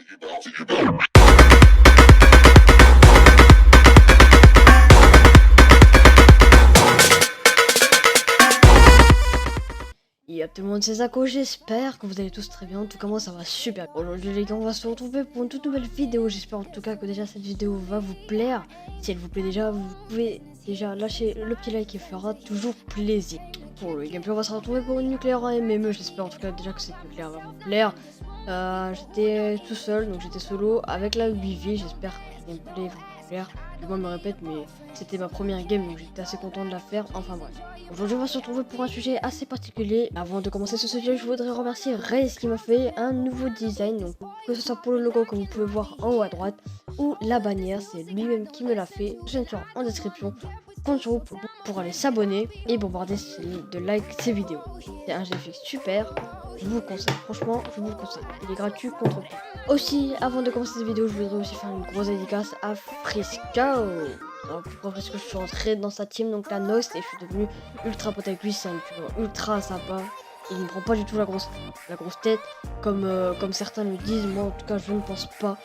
Y'a tout le monde, c'est Zako, j'espère que vous allez tous très bien. En tout cas moi ça va super. Aujourd'hui les gars, on va se retrouver pour une toute nouvelle vidéo. J'espère en tout cas que déjà cette vidéo va vous plaire. Si elle vous plaît déjà, vous pouvez déjà lâcher le petit like qui fera toujours plaisir. Pour le gameplay, on va se retrouver pour une nucléaire en MME. J'espère en tout cas déjà que cette nucléaire va vous plaire. J'étais tout seul, donc j'étais solo avec la 8V. J'espère que le gameplay va vous plaire. Je me répète, mais c'était ma première game, donc j'étais assez content de la faire. Enfin bref. Aujourd'hui, on va se retrouver pour un sujet assez particulier. Avant de commencer ce sujet, je voudrais remercier Raze qui m'a fait un nouveau design. Donc, que ce soit pour le logo, comme vous pouvez voir en haut à droite, ou la bannière, c'est lui-même qui me l'a fait. Je viens en description. Compte sur vous pour aller s'abonner et bombarder de likes ces vidéos. C'est un GFX super. Je vous le conseille, franchement, je vous le conseille. Il est gratuit contre tout. Aussi, avant de commencer cette vidéo, je voudrais aussi faire une grosse dédicace à Frisco. Alors pourquoi? Parce que je suis rentré dans sa team, donc la Noce, et je suis devenu ultra pote avec lui. C'est un youtubeur ultra sympa. Il ne prend pas du tout la grosse tête, comme certains le disent. Moi, en tout cas, je ne pense pas.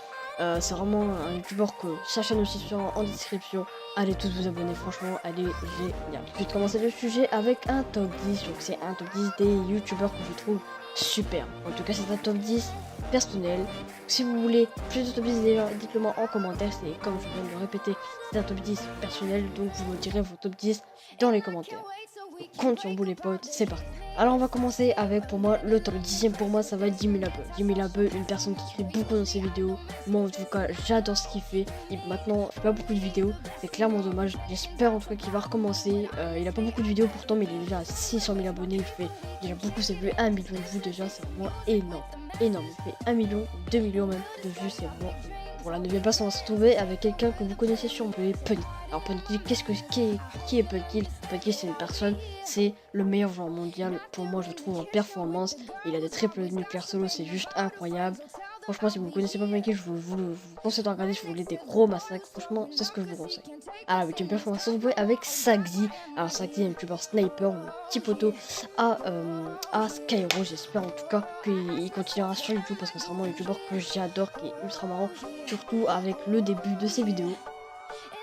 C'est vraiment un youtubeur que sa chaîne aussi sera en description. Allez tous vous abonner, franchement, elle est géniale. Je vais commencer le sujet avec un top 10. Donc c'est un top 10 des youtubeurs que je trouve super. En tout cas, c'est un top 10 personnel. Si vous voulez plus de top 10, déjà, dites-le moi en commentaire. C'est comme je viens de le répéter, c'est un top 10 personnel. Donc vous me direz vos top 10 dans les commentaires. Donc, compte sur vous les potes, c'est parti. Alors on va commencer avec, pour moi, le top 10e. Pour moi ça va être Jimmy Labeu. Jimmy Labeu, une personne qui écrit beaucoup dans ses vidéos. Moi en tout cas j'adore ce qu'il fait. Et maintenant il fait pas beaucoup de vidéos, c'est clairement dommage. J'espère en tout cas qu'il va recommencer. Il a pas beaucoup de vidéos pourtant, mais il est déjà à 600 000 abonnés. Il fait déjà beaucoup, c'est plus 1 million de vues déjà, c'est vraiment énorme. Énorme, il fait 1 million, 2 millions même de vues, c'est vraiment énorme. Pour la 9ème place, on va se retrouver avec quelqu'un que vous connaissez sûrement, Punky. Alors Punky, qui est Punky? Punky, c'est une personne, c'est le meilleur joueur mondial pour moi, je trouve, en performance. Il a des triples nucléaires solo, c'est juste incroyable. Franchement, si vous ne connaissez pas Punky, je vous conseille de regarder. Si vous voulez des gros massacres, franchement, c'est ce que je vous conseille. À la 8ème place, on va se retrouver avec Sagzi. Alors Sagzi est un youtubeur sniper, un petit poteau à Skyro. J'espère en tout cas qu'il continuera sur YouTube, parce que c'est vraiment un youtubeur que j'adore, qui est ultra marrant, surtout avec le début de ses vidéos.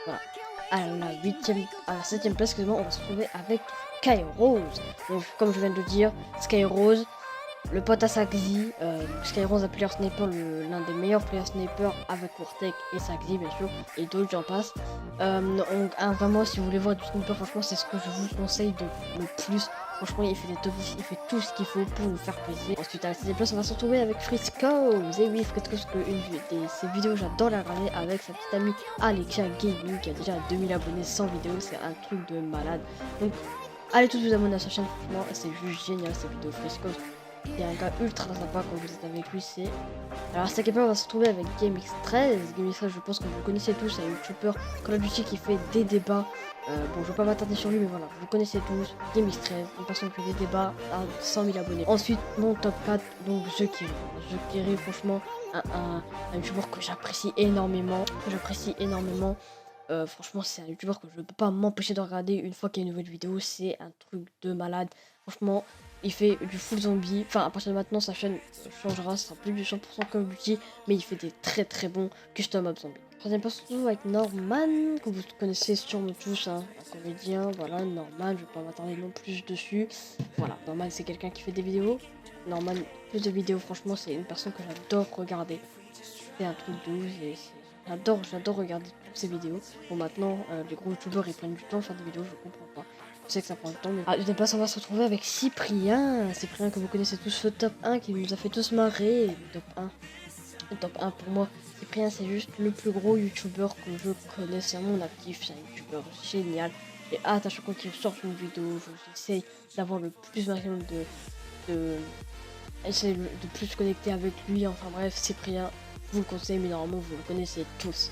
Voilà. À la 7ème place, excusez-moi, on va se retrouver avec Skyrose. Donc comme je viens de le dire, Skyrose, le pote à Sagzi. Skyrose, un player sniper, l'un des meilleurs players sniper avec Wartek et Sagzi bien sûr, et d'autres j'en passe. Donc vraiment, si vous voulez voir du sniper, franchement c'est ce que je vous conseille le plus. Franchement, il fait des top 10, il fait tout ce qu'il faut pour nous faire plaisir. Ensuite, à la 6ème place, on va se retrouver avec Frisco. Et oui, Frisco, parce que ses vidéos, j'adore la regarder avec sa petite amie Alexia Gaming, qui a déjà 2000 abonnés sans vidéo. C'est un truc de malade. Donc, allez tous vous abonner à sa chaîne, franchement, c'est juste génial ces vidéos. Frisco, c'est un gars ultra sympa quand vous êtes avec lui. Alors, à 5ème place, on va se retrouver avec GameX13. GameX13, je pense que vous connaissez tous, c'est un youtubeur Call of Duty qui fait des débats. Bon, je vais pas m'attarder sur lui, mais voilà, vous connaissez tous. GameX13, une personne qui fait des débats à 100 000 abonnés. Ensuite, mon top 4, donc TheKiri, franchement, un youtubeur que j'apprécie énormément. Franchement, c'est un youtubeur que je ne peux pas m'empêcher de regarder une fois qu'il y a une nouvelle vidéo. C'est un truc de malade. Franchement, il fait du full zombie. Enfin, à partir de maintenant, sa chaîne changera. Ce sera plus du 100% Call of Duty, mais il fait des très bons custom up zombies. Troisième place, avec Norman, que vous connaissez sûrement tous, hein, un comédien. Voilà, Norman, je vais pas m'attarder non plus dessus. Voilà, Norman, c'est quelqu'un qui fait des vidéos. Norman, plus de vidéos, franchement, c'est une personne que j'adore regarder. C'est un truc de ouf. J'adore regarder toutes ces vidéos. Bon, maintenant, les gros youtubeurs ils prennent du temps à faire des vidéos, je comprends pas. Je sais que ça prend du temps, mais... deuxième place, on va se retrouver avec Cyprien. Cyprien que vous connaissez tous, le top 1 qui nous a fait tous marrer. Le top 1 pour moi, Cyprien, c'est juste le plus gros youtubeur que je connais. C'est mon actif, c'est un youtubeur génial. J'ai hâte à chaque fois qu'il sort une vidéo, j'essaye d'avoir le plus maximum essayer de plus connecter avec lui. Enfin bref, Cyprien, je vous le conseille, mais normalement vous le connaissez tous.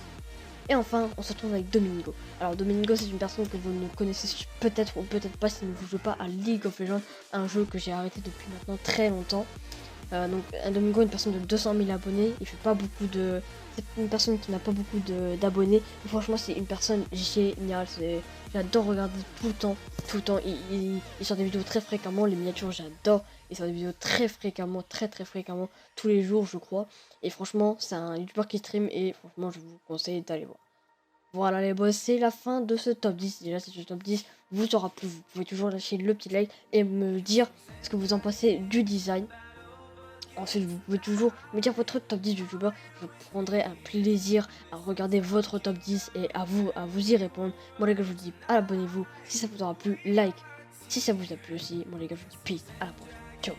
Et enfin, on se retrouve avec Domingo. Alors Domingo, c'est une personne que vous ne connaissez peut-être ou peut-être pas si vous ne jouez pas à League of Legends, un jeu que j'ai arrêté depuis maintenant très longtemps. Donc Domingo, une personne de 200 000 abonnés, il fait pas beaucoup de... C'est une personne qui n'a pas beaucoup d'abonnés, mais franchement c'est une personne géniale, j'adore regarder tout le temps, il sort des vidéos très fréquemment, les miniatures j'adore, Il sort des vidéos très fréquemment, très fréquemment, tous les jours je crois. Et franchement, c'est un youtubeur qui stream et franchement je vous conseille d'aller voir. Voilà les boss, c'est la fin de ce top 10. Déjà si ce top 10 vous aura plu, vous pouvez toujours lâcher le petit like et me dire ce que vous en pensez du design. Ensuite, vous pouvez toujours me dire votre top 10 youtubeurs. Je prendrai un plaisir à regarder votre top 10 et à vous y répondre. Moi les gars, je vous dis abonnez-vous si ça vous aura plu, like si ça vous a plu aussi. Moi les gars, je vous dis peace, à la prochaine. Ciao.